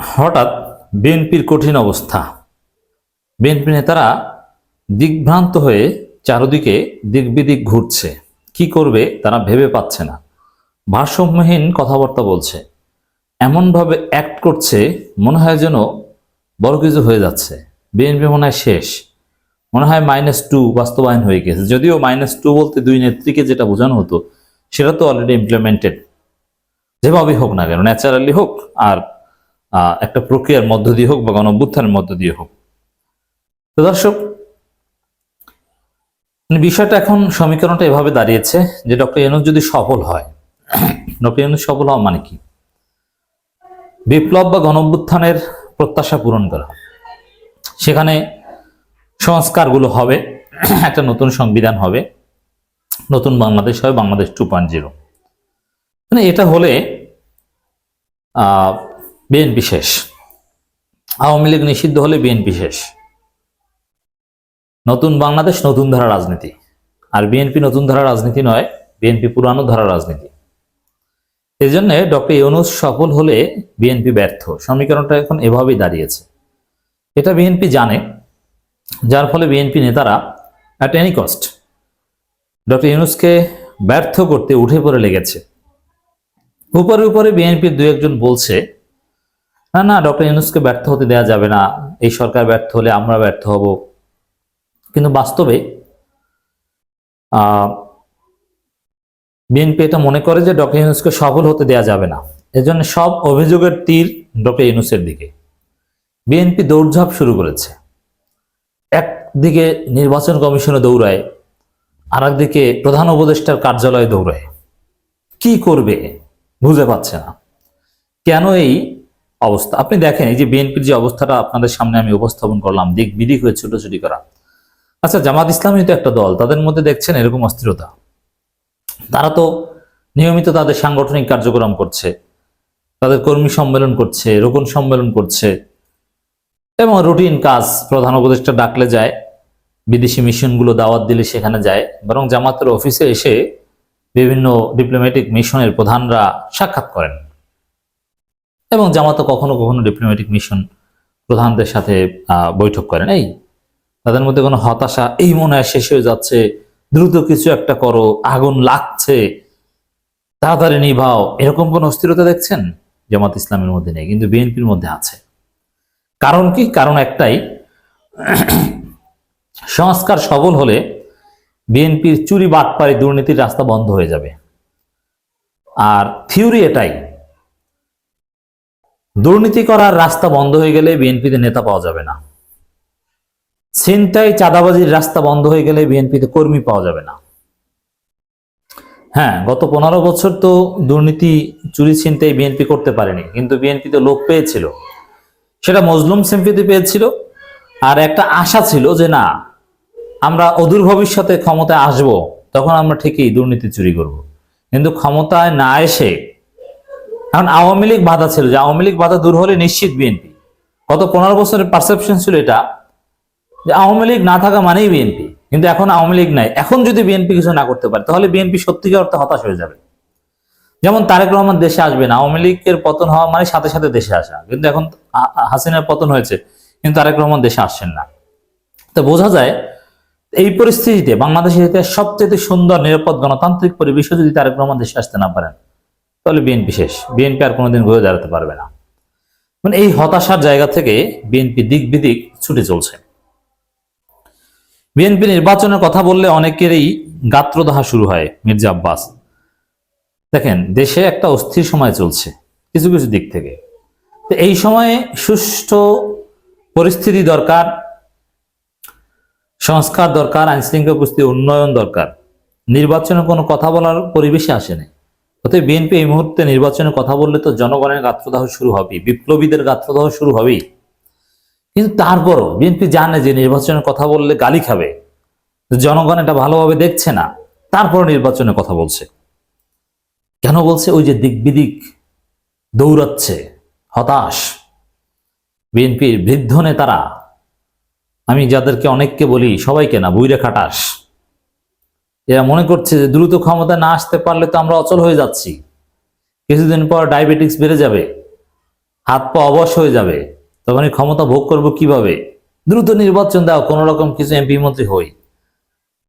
হঠাৎ বিএনপির কঠিন অবস্থা। বিএনপি নেতারা দিগ্ভ্রান্ত হয়ে চারদিকে দিক বিদিক ঘুরছে, কি করবে তারা ভেবে পাচ্ছে না। ভারসাম্যহীন কথাবার্তা বলছে, এমনভাবে অ্যাক্ট করছে মনে হয় যেন বড় কিছু হয়ে যাচ্ছে। বিএনপি মনে হয় শেষ, মনে হয় -2 বাস্তবায়ন হয়ে গেছে। যদিও -2 বলতে দুই নেত্রীকে যেটা বোঝানো হতো সেটা তো অলরেডি ইমপ্লিমেন্টেড। যেভাবেই হোক না কেন, ন্যাচারালি হোক আর একটা প্রক্রিয়ার মধ্য দিয়ে হোক বা গণঅভ্যুত্থানের মধ্য দিয়ে হোক। তো দর্শক, বিষয়টা এখন সমীকরণটা এভাবে দাঁড়িয়েছে যে ডক্টর ইউনূস যদি সফল হয়, ডক্টর ইউনূস সফল হওয়া মানে কি? বিপ্লব বা গণঅভ্যুত্থানের প্রত্যাশা পূরণ করা, সেখানে সংস্কারগুলো হবে, একটা নতুন সংবিধান হবে, নতুন বাংলাদেশ হবে, বাংলাদেশ 2.0। মানে এটা হলে বিএনপি শেষ। আওয়ামী লীগ নিষিদ্ধ হলে বিএনপি শেষ। নতুন বাংলাদেশ, নতুন ধারা রাজনীতি। আর বিএনপি নতুন ধারা রাজনীতি নয়, বিএনপি পুরানো ধারা রাজনীতি। এই জন্য ডক্টর ইউনূস সফল হলে বিএনপি ব্যর্থ। সমীকরণটা এখন এভাবেই দাঁড়িয়েছে। এটা বিএনপি জানে, যার ফলে বিএনপি নেতারা অ্যাট এনি কস্ট ডক্টর ইউনূসকে ব্যর্থ করতে উঠে পড়ে লেগেছে। উপরে উপরে বিএনপির দু একজন বলছে, না না, ডক্টর ইউনূসকে ব্যর্থ হতে দেওয়া যাবে না, এই সরকার ব্যর্থ হলে আমরা ব্যর্থ হব। কিন্তু বাস্তবে বিএনপি এটা মনে করে যে ডক্টর ইউনূসকে সফল হতে দেওয়া যাবে না। এজন্য সব অভিযোগের তীর ডক্টর ইউনূসের দিকে। বিএনপি দৌড়ঝাঁপ শুরু করেছে। একদিকে নির্বাচন কমিশনে দৌড়ায়, আর একদিকে প্রধান উপদেষ্টার কার্যালয়ে দৌড়ায়। কি করবে বুঝে পাচ্ছে না। কেন এই অবস্থা? আপনি দেখেন, এই যে বিএনপির যে অবস্থাটা আপনাদের সামনে আমি উপস্থাপন করলাম, দিক বিদিক হয়ে ছুটোছুটি করা। আচ্ছা, জামাত ইসলামী তো একটা দল, তাদের মধ্যে দেখছেন এরকম অস্থিরতা। তারা তো নিয়মিত তাদের সাংগঠনিক কার্যক্রম করছে, তাদের কর্মী সম্মেলন করছে, রোকন সম্মেলন করছে, এবং রুটিন কাজ। প্রধান উপদেষ্টা ডাকলে যায়, বিদেশি মিশনগুলো দাওয়াত দিলে সেখানে যায়। বরং জামাতের অফিসে এসে বিভিন্ন ডিপ্লোম্যাটিক মিশনের প্রধানরা সাক্ষাৎ করেন, এবং জামাতও কখনো কখনো ডিপ্লোম্যাটিক মিশন প্রধানদের সাথে বৈঠক করেন। এই তাদের মধ্যে কোনো হতাশা, এই মনে হয় শেষ হয়ে যাচ্ছে, দ্রুত কিছু একটা করো, আগুন লাগছে, তাড়াতাড়ি নিভাও, এরকম কোন অস্থিরতা দেখছেন জামাত ইসলামের মধ্যে নেই, কিন্তু বিএনপির মধ্যে আছে। কারণ কি? কারণ একটাই, সংস্কার সফল হলে বিএনপির চুরি বাটপারি দুর্নীতির রাস্তা বন্ধ হয়ে যাবে। আর থিওরি এটাই, দুর্নীতি করার রাস্তা বন্ধ হয়ে গেলে বিএনপিতে নেতা পাওয়া যাবে না। ছিনতাই চাঁদাবাজির রাস্তা বন্ধ হয়ে গেলে বিএনপিতে কর্মী পাওয়া যাবে না। হ্যাঁ, গত 15 বছর তো দুর্নীতি, চুরি ছিনতাই বিএনপি করতে পারেনি, কিন্তু বিএনপি তো লোক পেয়েছিল। সেটা মজলুম সিম্পিতি পেয়েছিল, আর একটা আশা ছিল যে না, আমরা অদূর ভবিষ্যতে ক্ষমতায় আসব, তখন আমরা ঠিকই দুর্নীতি চুরি করব। কিন্তু ক্ষমতায় না এসে এখন আওয়ামী লীগ বাধা ছিল, যে আওয়ামী লীগ বাধা দূর হলে নিশ্চিত বিএনপি। গত 15 বছরের পারসেপশন ছিল এটা, যে আওয়ামী লীগ না থাকা মানেই বিএনপি। কিন্তু এখন আওয়ামী লীগ নাই, এখন যদি বিএনপি কিছু না করতে পারে তাহলে বিএনপি সত্যিকার অর্থে হতাশ হয়ে যাবে। যেমন তারেক রহমান দেশে আসবেন, আওয়ামী লীগের পতন হওয়া মানে সাথে সাথে দেশে আসা। কিন্তু এখন হাসিনার পতন হয়েছে, কিন্তু তারেক রহমান দেশে আসছেন না। তো বোঝা যায় এই পরিস্থিতিতে বাংলাদেশের ইতিহাস সবচেয়ে সুন্দর নিরাপদ গণতান্ত্রিক পরিবেশে যদি তারেক রহমান দেশে আসতে না পারেন, তাহলে বিএনপি শেষ। বিএনপি আর কোনোদিন ঘুরে দাঁড়াতে পারবে না। মানে এই হতাশার জায়গা থেকে বিএনপি দিক বিদিক ছুটে চলছে। বিএনপি নির্বাচনের কথা বললে অনেকেরই গাত্রদাহ শুরু হয়। মির্জা আব্বাস, দেখেন দেশে একটা অস্থির সময় চলছে কিছু কিছু দিক থেকে। তো এই সময়ে সুষ্ঠু পরিস্থিতি দরকার, সংস্কার দরকার, আইন শৃঙ্খলা পরিস্থিতি উন্নয়ন দরকার। নির্বাচনে কোনো কথা বলার পরিবেশে আসেনি। অতএব বিএনপি এই মুহূর্তে নির্বাচনের কথা বললে তো জনগণের গাত্রদাহ শুরু হবে, বিপ্লবীদের গাত্রদাহ শুরু হবেই। কিন্তু তারপরও বিএনপি জানে যে নির্বাচনের কথা বললে গালি খাবে, জনগণ এটা ভালোভাবে দেখছে না, তারপর নির্বাচনের কথা বলছে। কেন বলছে? ওই যে দিক বিদিক দৌড়াচ্ছে, হতাশ বিএনপির বৃদ্ধ নেতারা। আমি যাদেরকে অনেককে বলি, সবাইকে না, বুইরে খাটাস, এরা মনে করছে যে দ্রুত ক্ষমতা না আসতে পারলে তো আমরা অচল হয়ে যাচ্ছি, কিছুদিন পর ডায়াবেটিস বেড়ে যাবে, হাত পা অবশ হয়ে যাবে, তখন এই ক্ষমতা ভোগ করবো কিভাবে? দ্রুত নির্বাচন দাও, কোন রকম কিছু এমপি মন্ত্রী হই।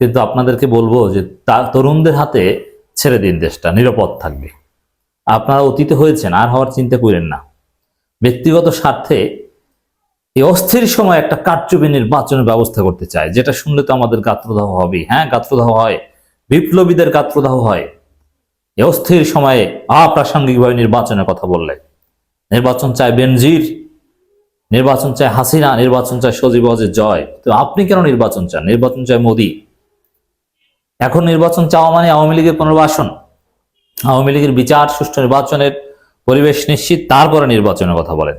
কিন্তু আপনাদেরকে বলবো যে তরুণদের হাতে ছেড়ে দিন, দেশটা নিরাপদ থাকবে। আপনারা অতীতে হয়েছেন, আর হওয়ার চিন্তা করেন না। ব্যক্তিগত স্বার্থে এই অস্থির সময় একটা কারচুপি নির্বাচনের ব্যবস্থা করতে চায়, যেটা শুনলে তো আমাদের গাত্রদাহ হবে। হ্যাঁ, গাত্রদাহ হয়, বিপ্লবীদের গাত্রদাহ হয় এই অস্থির সময়ে অপ্রাসঙ্গিকভাবে নির্বাচনের কথা বললে। নির্বাচন চায় বেনজির, নির্বাচন চায় হাসিনা, নির্বাচন চায় সজীব ওয়াজেদ জয়। তো আপনি কেন নির্বাচন চান? নির্বাচন চায় মোদী। এখন নির্বাচন চাওয়া মানে আওয়ামী লীগের পুনর্বাসন, আওয়ামী লীগের বিচার, সুষ্ঠু নির্বাচনের পরিবেশ নিশ্চিত, তারপরে নির্বাচনের কথা বলেন।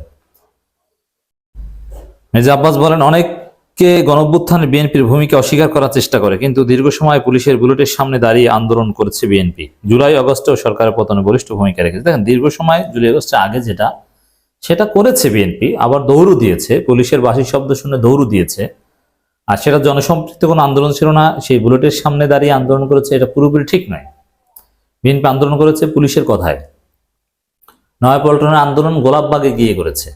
মির্জা আব্বাস বলেন, অনেককে গণঅভ্যুত্থানে বিএনপির ভূমিকা অস্বীকার করার চেষ্টা করে, কিন্তু দীর্ঘ সময় পুলিশের বুলেটের সামনে দাঁড়িয়ে আন্দোলন করেছে বিএনপি। জুলাই আগস্টেও সরকারের পতনে বলিষ্ঠ ভূমিকা রেখেছে। দেখেন, দীর্ঘ সময় জুলাই আগস্টের আগে সেটা করেছে বিএনপি, আবার দৌড়ও দিয়েছে, পুলিশের বাঁশির শব্দ শুনে দৌড়ও দিয়েছে। আর সেটা জনসম্পৃক্ত কোনো আন্দোলন ছিল না, সেই বুলেটের সামনে দাঁড়িয়ে আন্দোলন করেছে, এটা পুরোপুরি ঠিক নয়। বিএনপি আন্দোলন করেছে পুলিশের কথায়। নয়াপল্টনের আন্দোলন গোলাপবাগে গিয়ে করেছে।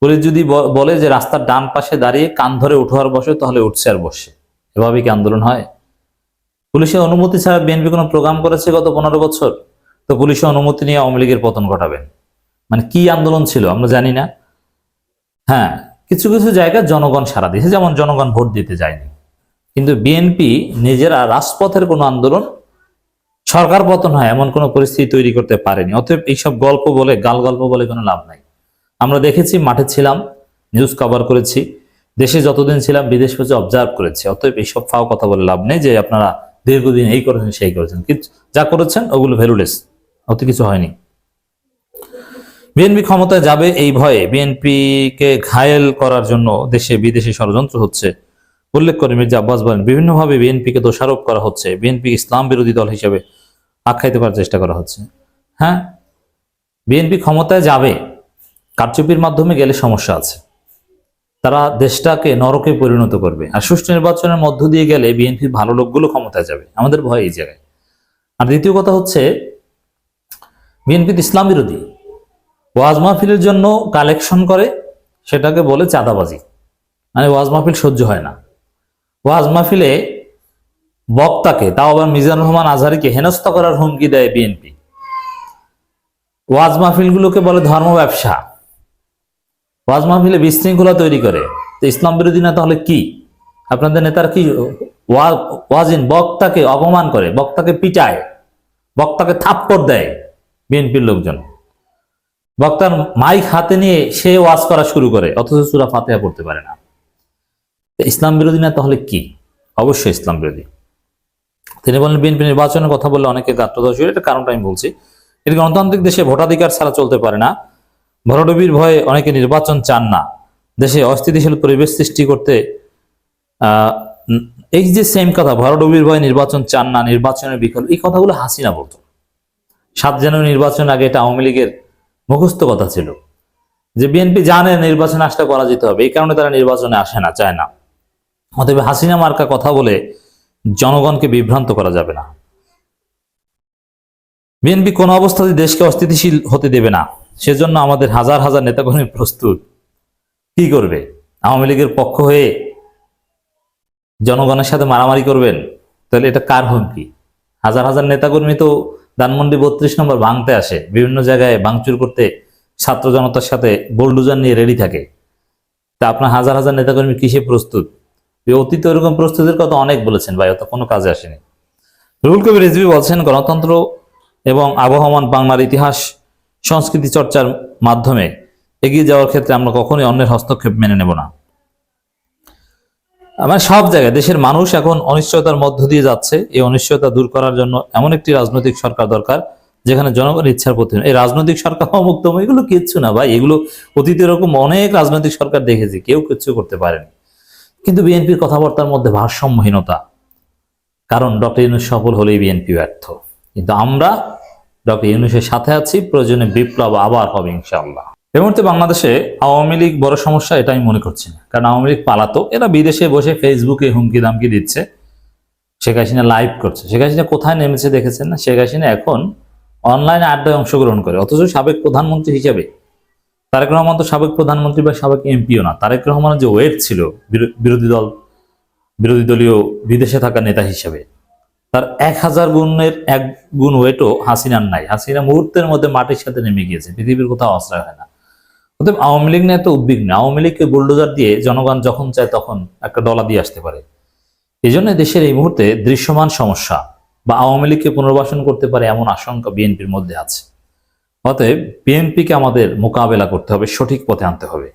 পুলিশ যদি বলে যে রাস্তার ডান পাশে দাঁড়িয়ে কান ধরে উঠো আর বসে, তাহলে উঠছে আর বসে। এভাবে কি আন্দোলন হয়? পুলিশের অনুমতি ছাড়া বিএনপি কোনো প্রোগ্রাম করেছে গত 15 বছর? তো পুলিশের অনুমতি নিয়ে আওয়ামী লীগের পতন ঘটাবেন? মানে কি আন্দোলন ছিল আমরা জানি না। হ্যাঁ, কিছু কিছু জায়গায় জনগণ সাড়া দিয়েছে, যেমন জনগণ ভোট দিতে যায়নি। কিন্তু বিএনপি নিজেরা রাজপথের কোনো আন্দোলন, সরকার পতন হয় এমন কোনো পরিস্থিতি তৈরি করতে পারেনি। অতএব এইসব গল্প বলে, গাল গল্প বলে কোনো লাভ নাই। আমরা দেখেছি, মাঠে ছিলাম, নিউজ কভার করেছি, দেশে যতদিন ছিলাম বিদেশ বসে অবজার্ভ করেছি। অতএব এইসব ফাও কথা বলে লাভ নেই যে আপনারা দীর্ঘদিন এই করেছেন সেই করেছেন। কিন্তু যা করেছেন ওগুলো ভ্যালুলেস, অত কিছু হয়নি। বিএনপি ক্ষমতায় যাবে এই ভয়ে বিএনপিকে ঘায়েল করার জন্য দেশে বিদেশে ষড়যন্ত্র হচ্ছে উল্লেখ করে মির্জা আব্বাস বলেন, বিভিন্নভাবে বিএনপিকে দোষারোপ করা হচ্ছে, বিএনপি ইসলাম বিরোধী দল হিসেবে আখ্যায়িত করার চেষ্টা করা হচ্ছে। হ্যাঁ, বিএনপি ক্ষমতায় যাবে, কারচুপির মাধ্যমে গেলে সমস্যা আছে। তারা দেশটাকে নরকে পরিণত করবে। আর সুষ্ঠু নির্বাচনের মধ্য দিয়ে গেলে বিএনপির ভালো লোকগুলো ক্ষমতায় যাবে, আমাদের ভয় এই জায়গায়। আর দ্বিতীয় কথা হচ্ছে, বিএনপি ইসলাম বিরোধী, ওয়াজ মাহফিলের জন্য কালেকশন করে, সেটাকে বলে চাঁদাবাজি। মানে ওয়াজ মাহফিল সহ্য হয় না, ওয়াজ মাহফিলে বক্তাকে, তাও আবার মিজানুর রহমান আজহারীকে হেনস্থা করার হুমকি দেয় বিএনপি। ওয়াজ মাহফিলগুলোকে বলে ধর্ম ব্যবসা। ওয়াজ মাহফিলে বিশৃঙ্খলা তৈরি করে। তো ইসলাম বিরোধী না তাহলে কি? আপনাদের নেতার কি? ওয়াজিন বক্তাকে অপমান করে, বক্তাকে পিটায়, বক্তাকে থাপ্পড় দেয় বিএনপির লোকজন। বক্তার মাইক হাতে নিয়ে সে ওয়াজ করা শুরু করে, অথচ সূরা ফাতিহা পড়তে পারে না। ইসলাম বিরোধী না তাহলে কি? অবশ্যই ইসলাম বিরোধী। তিনি বলেন, বিএনপি নির্বাচনের কথা বললে অনেকে গাত্রদাহ শুরু, এটা কারণটা আমি বলছি। এটি গণতান্ত্রিক দেশে ভোটাধিকার ছাড়া চলতে পারে না। ভরাডুবির ভয়ে অনেকে নির্বাচন চান না। দেশে অস্থিতিশীল পরিবেশ সৃষ্টি করতে এই যে সেম কথা, ভরাডুবির ভয়ে নির্বাচন চান না, নির্বাচনের বিকল্প, এই কথাগুলো হাসিনা বলতো 7 জানুয়ারি নির্বাচন আগে। এটা আওয়ামী লীগের মুখস্থ কথা ছিল যে বিএনপি জানে নির্বাচনে আসলে পরাজিত হবে, এই কারণে তারা নির্বাচনে আসে না, চায় না। অতএব হাসিনা মার্কা কথা বলে জনগণকে বিভ্রান্ত করা যাবে না। বিএনপি কোন অবস্থাতে দেশকে অস্থিতিশীল হতে দেবে না, সেজন্য আমাদের হাজার হাজার নেতাকর্মী প্রস্তুত। কি করবে? আওয়ামী লীগের পক্ষ হয়ে জনগণের সাথে মারামারি করবেন? তাহলে এটা কার হুমকি? হাজার হাজার নেতাকর্মী তো ধানমন্ডি 32 নম্বর ভাঙতে আসে, বিভিন্ন জায়গায় ভাঙচুর করতে ছাত্র জনতার সাথে বুলডোজার নিয়ে রেডি থাকে। তা আপনার হাজার হাজার নেতাকর্মী কিসে প্রস্তুত? অতীত এরকম প্রস্তুতির কথা অনেক বলেছেন ভাই, অত কোনো কাজে আসেনি। রুহুল কবির রিজভী বলছেন, গণতন্ত্র এবং আবহমান বাংলার ইতিহাস সংস্কৃতি চর্চার মাধ্যমে এগিয়ে যাওয়ার ক্ষেত্রে আমরা কখনোই অন্যের হস্তক্ষেপ মেনে নেব না। মানে সব জায়গায় দেশের মানুষ এখন অনিশ্চয়তার মধ্য দিয়ে যাচ্ছে। এই অনিশ্চয়তা দূর করার জন্য এমন একটি রাজনৈতিক সরকার দরকার যেখানে জনগণের ইচ্ছার প্রতি, এই রাজনৈতিক সরকার অমুক্ত এগুলো কিচ্ছু না ভাই। এগুলো অতীতে এরকম অনেক রাজনৈতিক সরকার দেখেছি, কেউ কিচ্ছু করতে পারেনি। কিন্তু বিএনপির কথাবার্তার মধ্যে ভারসাম্যহীনতা, কারণ ডক্টর ইউনূস সফল হলেই বিএনপি ব্যর্থ। কিন্তু আমরা ডক্টর ইউনূসের সাথে আছি, প্রয়োজনে বিপ্লব আবার হবে ইনশাআল্লাহ। এই মুহূর্তে বাংলাদেশে আওয়ামী লীগ বড় সমস্যা, এটা আমি মনে করছি না। কারণ আওয়ামী লীগ পালাতো, এরা বিদেশে বসে ফেসবুকে হুমকি দামকি দিচ্ছে, শেখ হাসিনা লাইভ করছে। শেখ হাসিনা কোথায় নেমেছে দেখেছেন না? শেখ হাসিনা এখন অনলাইনে আড্ডায় অংশগ্রহণ করে, অথচ সাবেক প্রধানমন্ত্রী হিসেবে তারেক রহমান তো সাবেক প্রধানমন্ত্রী বা সাবেক এমপিও না। তারেক রহমানের যে ওয়েট ছিল বিরোধী দলীয় বিদেশে থাকা নেতা হিসেবে, তার 1000 গুণের 1 গুণ ওয়েটও হাসিনার নাই। হাসিনা মুহূর্তের মধ্যে মাটির সাথে নেমে গিয়েছে, পৃথিবীর কোথাও আশ্রয় হয় না। অতএব আওয়ামী লীগ নিয়ে এত উদ্বিগ্ন। আওয়ামী লীগকে বুলডোজার দিয়ে জনগণ যখন চায় তখন একটা ডলা দিয়ে আসতে পারে। এই জন্য দেশের এই মুহূর্তে দৃশ্যমান সমস্যা বা আওয়ামী লীগকে পুনর্বাসন করতে পারে এমন আশঙ্কা বিএনপির মধ্যে আছে। অতএব বিএনপিকে আমাদের মোকাবেলা করতে হবে, সঠিক পথে আনতে হবে।